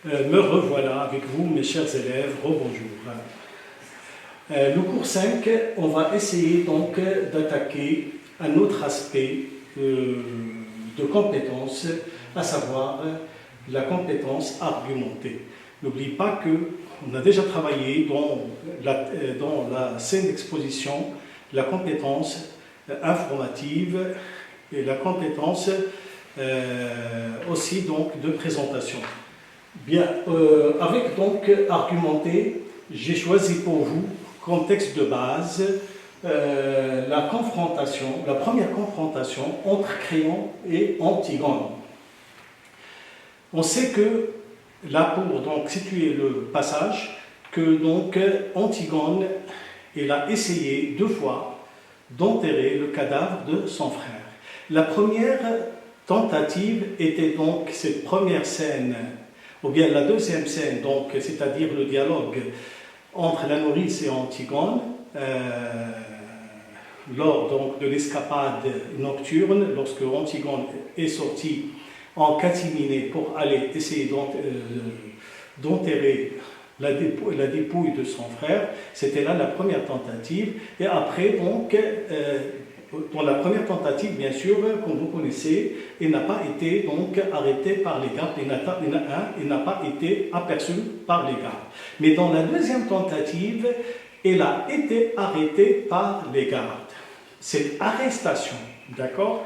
Me revoilà avec vous, mes chers élèves. Rebonjour. Le cours 5, on va essayer donc d'attaquer un autre aspect de compétence, à savoir la compétence argumentée. N'oublie pas qu'on a déjà travaillé dans la scène d'exposition la compétence informative et la compétence aussi donc de présentation. Bien, avec donc argumenté, j'ai choisi pour vous contexte de base, la première confrontation entre Créon et Antigone. On sait que là, pour donc situer le passage, que donc Antigone, elle a essayé 2 fois d'enterrer le cadavre de son frère. La première tentative était donc cette première scène, ou bien la deuxième scène, donc c'est-à-dire le dialogue entre la nourrice et Antigone, lors donc de l'escapade nocturne, lorsque Antigone est sortie en catimini pour aller essayer d'enterrer la dépouille de son frère. C'était là la première tentative. Et après, donc, dans la première tentative, bien sûr, comme vous connaissez, il n'a pas été donc arrêté par les gardes, il n'a pas été aperçu par les gardes. Mais dans la deuxième tentative, il a été arrêté par les gardes. Cette arrestation, d'accord,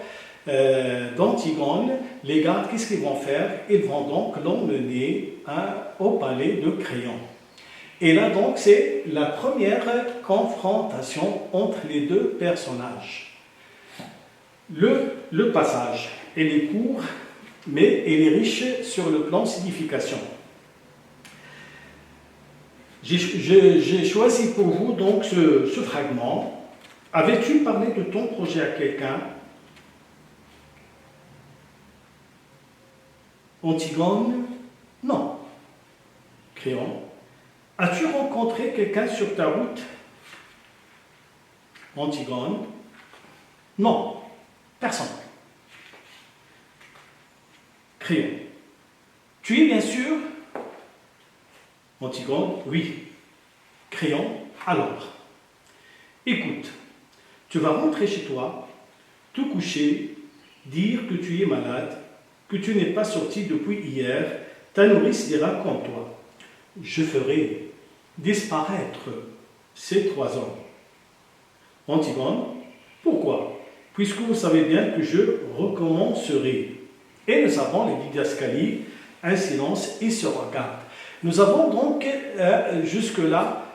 d'Antigone, les gardes, qu'est-ce qu'ils vont faire? Ils vont donc l'emmener au palais de Créon. Et là, donc, c'est la première confrontation entre les deux personnages. Le passage, il est court, mais il est riche sur le plan signification. J'ai choisi pour vous donc ce fragment. Avais-tu parlé de ton projet à quelqu'un? Antigone? Non. Créon? As-tu rencontré quelqu'un sur ta route? Antigone? Non. Personne. Créon. Tu es bien sûr? Antigone? Oui. Créon? Alors, écoute, tu vas rentrer chez toi, te coucher, dire que tu es malade, que tu n'es pas sorti depuis hier, ta nourrice dira comme toi. Je ferai disparaître ces 3 hommes. Antigone? Pourquoi? Puisque vous savez bien que je recommencerai. Et nous avons les didascalies, un silence, ils se regardent. Nous avons donc jusque-là,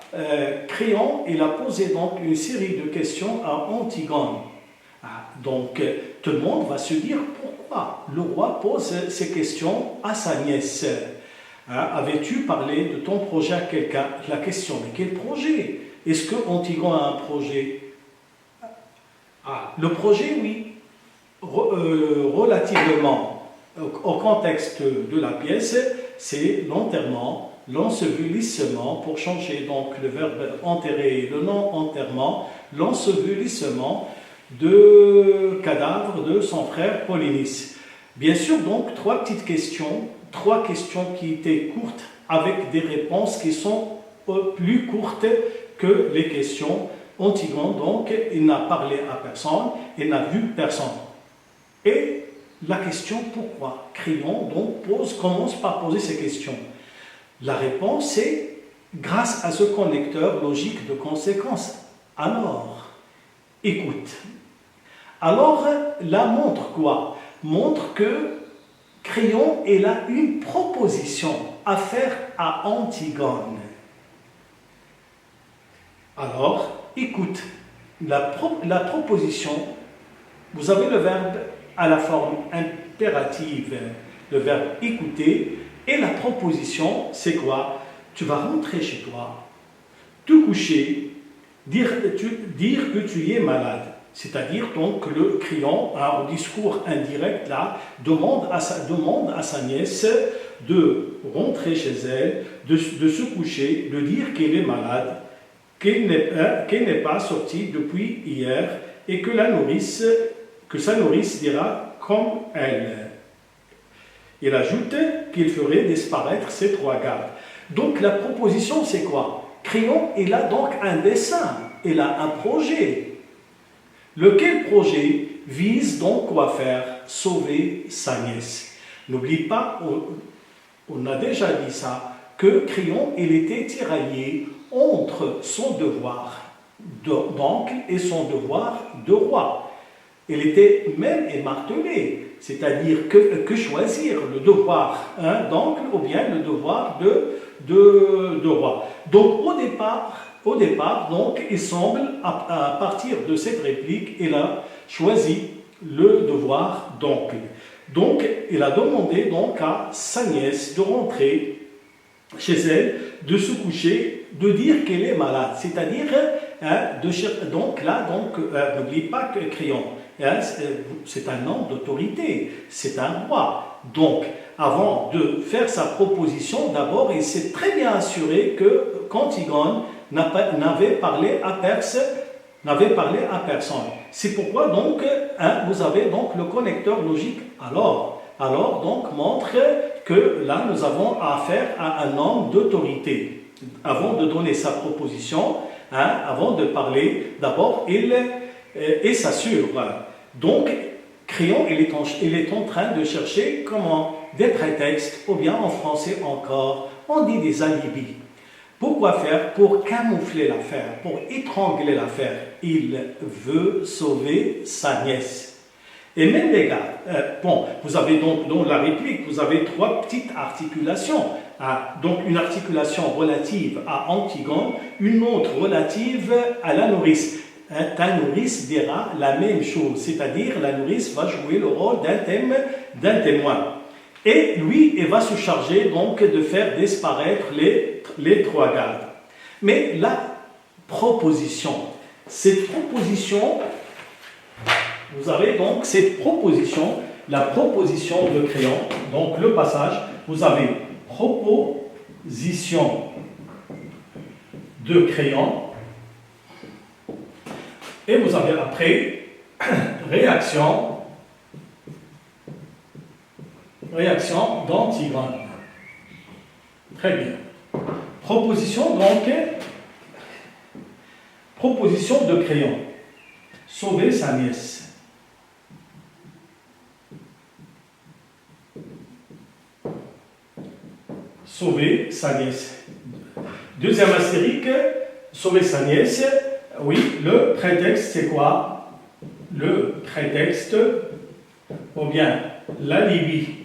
Créon, il a posé donc une série de questions à Antigone. Donc tout le monde va se dire pourquoi le roi pose ces questions à sa nièce. Avais-tu parlé de ton projet à quelqu'un? La question, mais quel projet? Est-ce que Antigone a un projet? Le projet, oui, relativement au contexte de la pièce, c'est l'enterrement, l'ensevelissement, pour changer donc le verbe enterrer, le nom enterrement, l'ensevelissement de cadavre de son frère Polynice. Bien sûr, donc, 3 petites questions, 3 questions qui étaient courtes, avec des réponses qui sont plus courtes que les questions. Antigone, donc, il n'a parlé à personne, il n'a vu personne. Et la question pourquoi? Créon donc commence par poser ces questions. La réponse est grâce à ce connecteur logique de conséquence. Alors, écoute. Alors, là montre quoi? Montre que Créon, il a une proposition à faire à Antigone. Alors, écoute, la proposition, vous avez le verbe à la forme impérative, le verbe écouter, et la proposition, c'est quoi? Tu vas rentrer chez toi, te coucher, dire que tu es malade. C'est-à-dire donc que le Créon, au discours indirect là, demande à sa nièce de rentrer chez elle, de se coucher, de dire qu'elle est malade, qu'elle n'est pas sortie depuis hier et que sa nourrice dira comme elle. Il ajoute qu'il ferait disparaître ces 3 gardes. Donc la proposition, c'est quoi? Créon, il a donc un dessin, il a un projet. Lequel projet vise donc quoi faire? Sauver sa nièce. N'oublie pas, on a déjà dit ça, que Créon, il était tiraillé entre son devoir d'oncle et son devoir de roi. Il était même émartelé, c'est-à-dire que choisir le devoir d'oncle ou bien le devoir de roi. Donc au départ donc, il semble, à partir de cette réplique, il a choisi le devoir d'oncle. Donc, il a demandé donc à sa nièce de rentrer chez elle, de se coucher, de dire qu'elle est malade. C'est-à-dire, n'oublie pas que Créon, c'est un homme d'autorité, c'est un roi. Donc, avant de faire sa proposition, d'abord, il s'est très bien assuré que qu'Antigone n'avait parlé à personne. C'est pourquoi donc vous avez donc le connecteur logique alors donc montre que là nous avons affaire à un homme d'autorité. Avant de donner sa proposition, avant de parler, d'abord il s'assure. Donc Créon il est en train de chercher comment des prétextes, ou bien en français encore, on dit des alibis. Pourquoi faire? Pour camoufler l'affaire, pour étrangler l'affaire. Il veut sauver sa nièce. Et même les gars, vous avez donc dans la réplique, vous avez 3 petites articulations. Donc une articulation relative à Antigone, une autre relative à la nourrice. Ta nourrice dira la même chose, c'est-à-dire la nourrice va jouer le rôle d'un témoin. Et lui, il va se charger donc de faire disparaître les 3 gardes. Mais cette proposition, vous avez donc cette proposition, la proposition de Créon, donc le passage, vous avez proposition de Créon, et vous avez après réaction d'Antigone. Très bien. Proposition de Créon. Sauver sa nièce. Sauver sa nièce. Deuxième astérique, sauver sa nièce. Oui, le prétexte, c'est quoi? Le prétexte, ou bien l'alibi.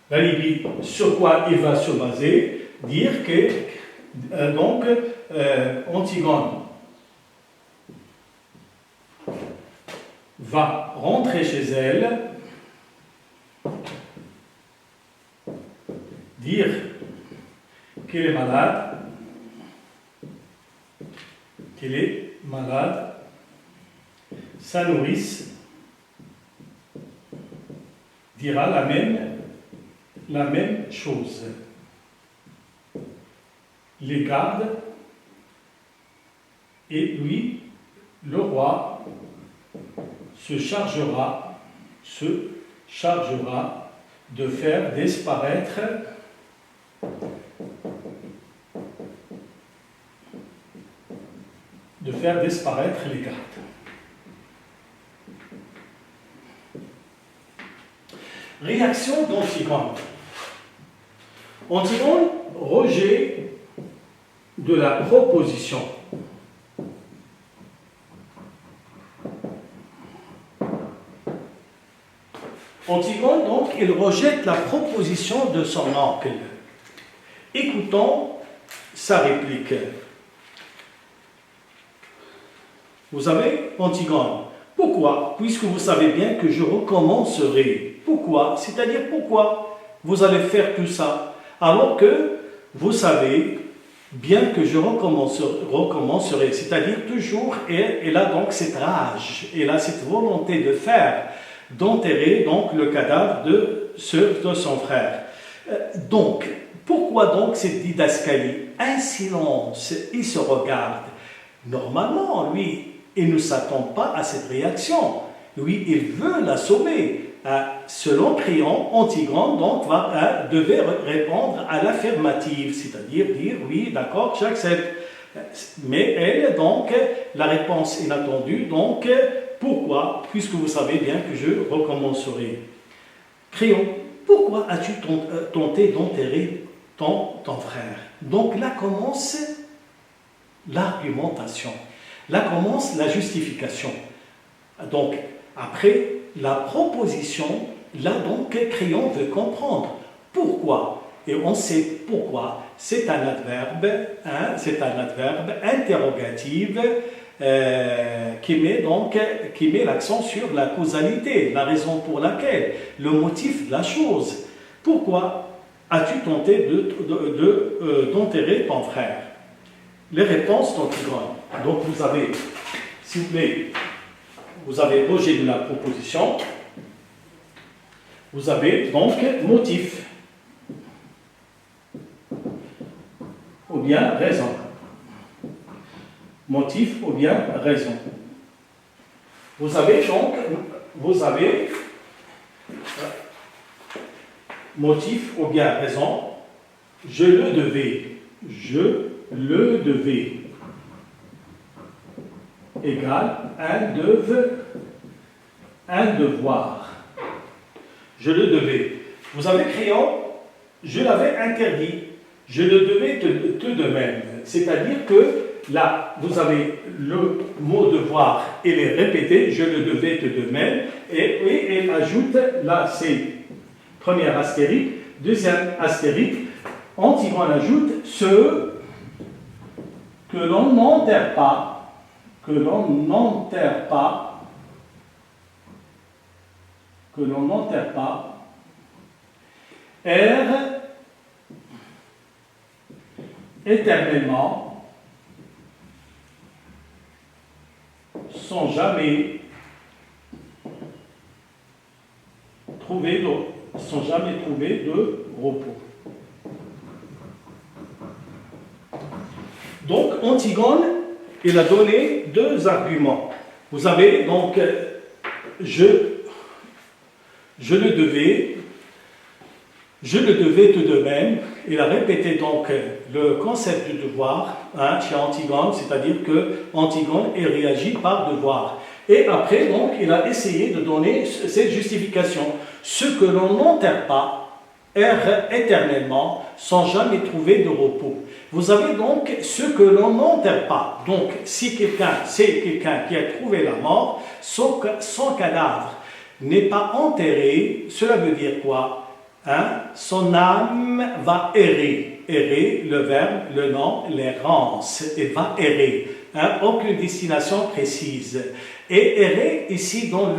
L'alibi, sur quoi il va se baser? Dire que, Antigone va rentrer chez elle, dire qu'elle est malade, sa nourrice dira la même chose. Les gardes et lui, le roi, se chargera de faire disparaître les gardes. Réaction d'Antigone. Antigone, rejet de la proposition. Antigone, donc, il rejette la proposition de son oncle. Écoutons sa réplique. Vous avez Antigone. Pourquoi? Puisque vous savez bien que je recommencerai. Pourquoi? C'est-à-dire pourquoi vous allez faire tout ça alors que vous savez bien que je recommencerai. C'est-à-dire toujours, elle a donc cette rage, elle a cette volonté de faire, d'enterrer donc le cadavre de son frère. Donc, pourquoi donc cette didascalie? Un silence, il se regarde. Normalement, lui, il ne s'attend pas à cette réaction. Lui, il veut la sauver. selon Crayon, Antigone donc, devait répondre à l'affirmative, c'est-à-dire dire oui, d'accord, j'accepte. Mais elle, donc, la réponse inattendue, donc, pourquoi, puisque vous savez bien que je recommencerai. Crayon, pourquoi as-tu tenté d'enterrer ton frère? Donc là commence l'argumentation, là commence la justification. Donc, après la proposition, là donc, Crayon veut comprendre pourquoi. Et on sait pourquoi. C'est un adverbe, interrogatif qui met l'accent sur la causalité, la raison pour laquelle, le motif de la chose. Pourquoi as-tu tenté d'enterrer ton frère? Les réponses d'Antigone. Donc vous avez, s'il vous plaît, vous avez l'objet de la proposition. Vous avez donc motif. Ou bien raison. Motif ou bien raison. Vous avez donc, motif ou bien raison, je le devais, égale un devoir. Je le devais. Vous avez Crayon, je l'avais interdit, je le devais tout de même. C'est-à-dire que là, vous avez le mot devoir, il est répété, je le devais tout de même, et elle ajoute, là c'est première astérique, deuxième astérique, Antigone ajoute ce que l'on n'enterre pas, erre éternellement sans jamais trouver de repos. Donc, Antigone, il a donné deux arguments. Vous avez donc, je le devais tout de même. Il a répété donc le concept du devoir chez Antigone, c'est-à-dire que Antigone réagit par devoir. Et après, donc, il a essayé de donner cette justification. Ce que l'on n'enterre pas erre éternellement sans jamais trouver de repos. Vous avez donc ce que l'on n'enterre pas. Donc, si c'est quelqu'un qui a trouvé la mort, son cadavre n'est pas enterré, cela veut dire quoi? Son âme va errer. Errer, le verbe, le nom, l'errance. Elle va errer. Aucune destination précise. Et errer, ici, dans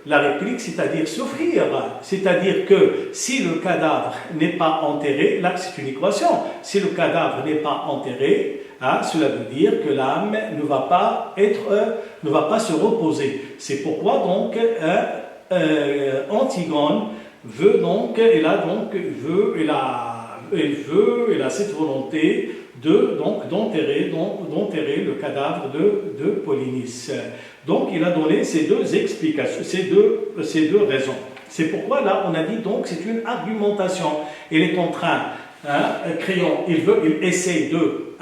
la réplique, c'est-à-dire souffrir. C'est-à-dire que si le cadavre n'est pas enterré, là, c'est une équation. Si le cadavre n'est pas enterré, cela veut dire que l'âme ne va pas se reposer. C'est pourquoi, donc, Antigone veut donc, elle a cette volonté d'enterrer le cadavre de Polynice. Donc il a donné ces deux explications, ces deux raisons. C'est pourquoi là on a dit donc c'est une argumentation. Il est en train, Crayon, il essaie de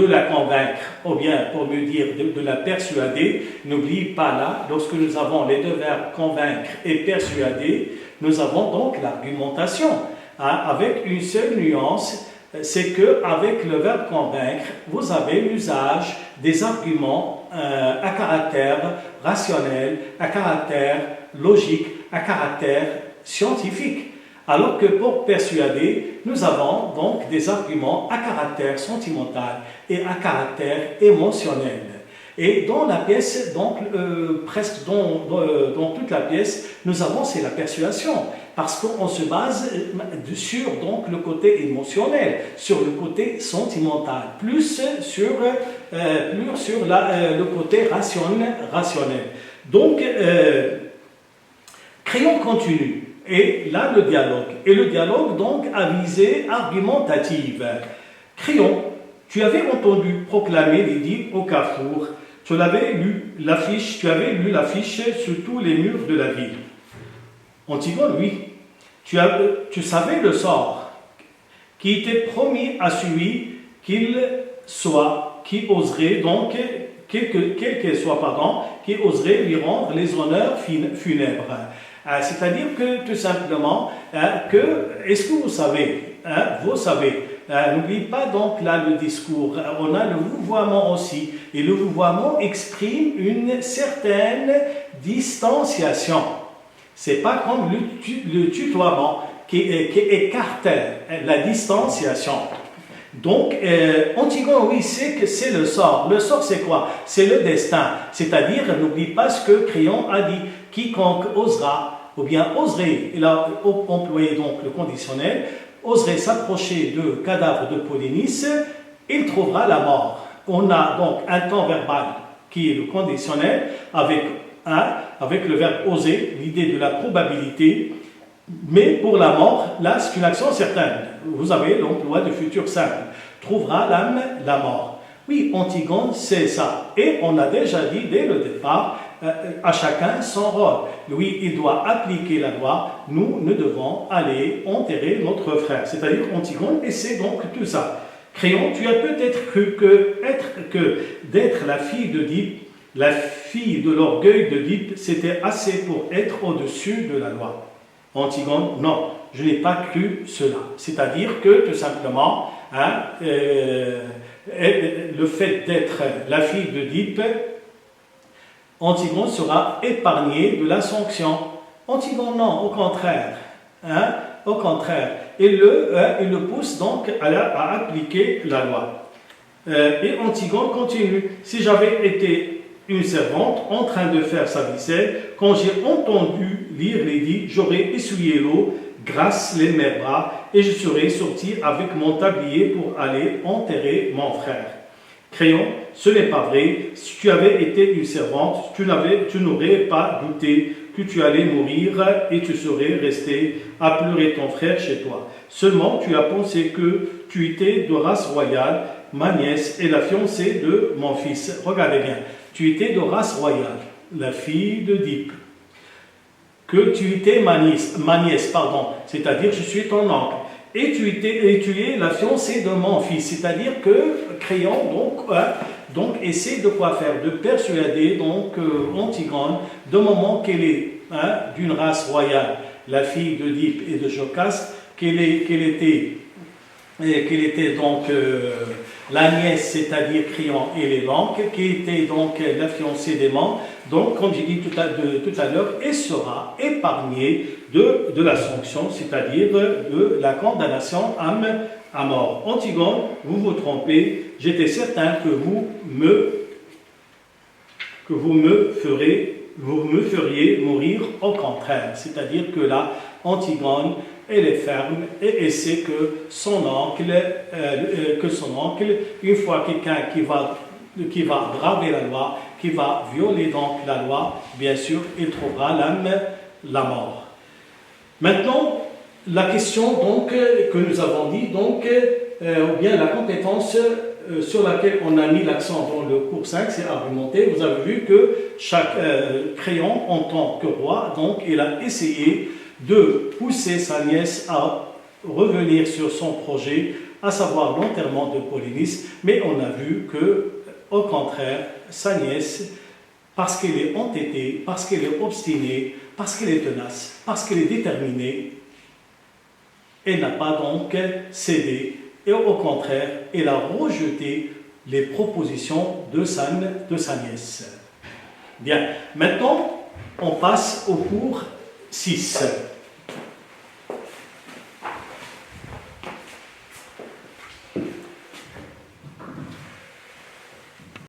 la convaincre, ou bien pour mieux dire de la persuader. N'oublie pas là, lorsque nous avons les deux verbes convaincre et persuader, nous avons donc l'argumentation, avec une seule nuance, c'est qu'avec le verbe convaincre, vous avez l'usage des arguments à caractère rationnel, à caractère logique, à caractère scientifique. Alors que pour persuader, nous avons donc des arguments à caractère sentimental et à caractère émotionnel. Et dans la pièce, donc presque dans toute la pièce, nous avons c'est la persuasion, parce qu'on se base sur donc le côté émotionnel, sur le côté sentimental, plus sur le côté rationnel. Donc, Crayon continue. Et là, le dialogue. Et le dialogue, donc, a visée argumentative. Crayon, tu avais entendu proclamer l'édit au carrefour. Tu avais lu l'affiche sur tous les murs de la ville. Antigone, oui. Tu savais le sort qui était promis à celui qu'il soit, qui oserait donc, quel qu'elle soit, pardon, qui oserait lui rendre les honneurs funèbres. C'est-à-dire que tout simplement, est-ce que vous savez, vous savez, n'oubliez pas donc là le discours, on a le vouvoiement aussi, et le vouvoiement exprime une certaine distanciation. C'est pas comme le tutoiement qui écarte la distanciation. Donc, Antigone, oui, c'est que c'est le sort. Le sort, c'est quoi? C'est le destin. C'est-à-dire, n'oublie pas ce que Créon a dit. Quiconque osera, ou bien oserait, il a employé donc le conditionnel, oserait s'approcher de cadavre de Polynice, il trouvera la mort. On a donc un temps verbal qui est le conditionnel avec le verbe oser, l'idée de la probabilité. Mais pour la mort, là, c'est une action certaine. Vous avez l'emploi de futur simple. Trouvera l'âme la mort. Oui, Antigone, c'est ça. Et on a déjà dit dès le départ, à chacun son rôle. Lui, il doit appliquer la loi. Nous devons aller enterrer notre frère. C'est-à-dire Antigone, et c'est donc tout ça. Créon, tu as peut-être cru que d'être la fille d'Oedipe, la fille de l'orgueil d'Oedipe, c'était assez pour être au-dessus de la loi. Antigone, non, je n'ai pas cru cela. C'est-à-dire que, tout simplement, le fait d'être la fille d'Oedipe, Antigone sera épargnée de la sanction. Antigone, non, au contraire. Au contraire. Il le pousse donc à appliquer la loi. Et Antigone continue. Si j'avais été une servante en train de faire sa vaisselle, quand j'ai entendu lire l'édit, j'aurais essuyé l'eau, grâce les mes bras, et je serais sorti avec mon tablier pour aller enterrer mon frère. Créon, ce n'est pas vrai. Si tu avais été une servante, tu n'aurais pas douté que tu allais mourir et tu serais resté à pleurer ton frère chez toi. Seulement, tu as pensé que tu étais de race royale, ma nièce est la fiancée de mon fils. Regardez bien. Tu étais de race royale, la fille d'Oedipe. Que tu étais ma nièce, c'est-à-dire je suis ton oncle. Et tu es la fiancée de mon fils, c'est-à-dire que Créon donc essaie de quoi faire, de persuader donc Antigone, de moment qu'elle est d'une race royale, la fille d'Oedipe et de Jocaste, qu'elle était donc la nièce, c'est-à-dire Créon et l'oncle, qui était donc la fiancée d'Aimant. Donc, comme j'ai dit tout à l'heure, elle sera épargnée de la sanction, c'est-à-dire de la condamnation à mort. Antigone, vous vous trompez, j'étais certain que vous me feriez mourir au contraire. C'est-à-dire que là, Antigone, elle est ferme et elle sait que son oncle, une fois quelqu'un qui va braver la loi, qui va violer donc la loi, bien sûr, il trouvera la mort. Maintenant, la question donc que nous avons dit, donc, ou bien la compétence sur laquelle on a mis l'accent dans le cours 5, c'est argumenter. Vous avez vu que chaque Créon, en tant que roi, donc, il a essayé de pousser sa nièce à revenir sur son projet, à savoir l'enterrement de Polynice, mais on a vu que, au contraire, sa nièce, parce qu'elle est entêtée, parce qu'elle est obstinée, parce qu'elle est tenace, parce qu'elle est déterminée, elle n'a pas donc cédé, et au contraire, elle a rejeté les propositions de sa nièce. Bien, maintenant, on passe au cours 6.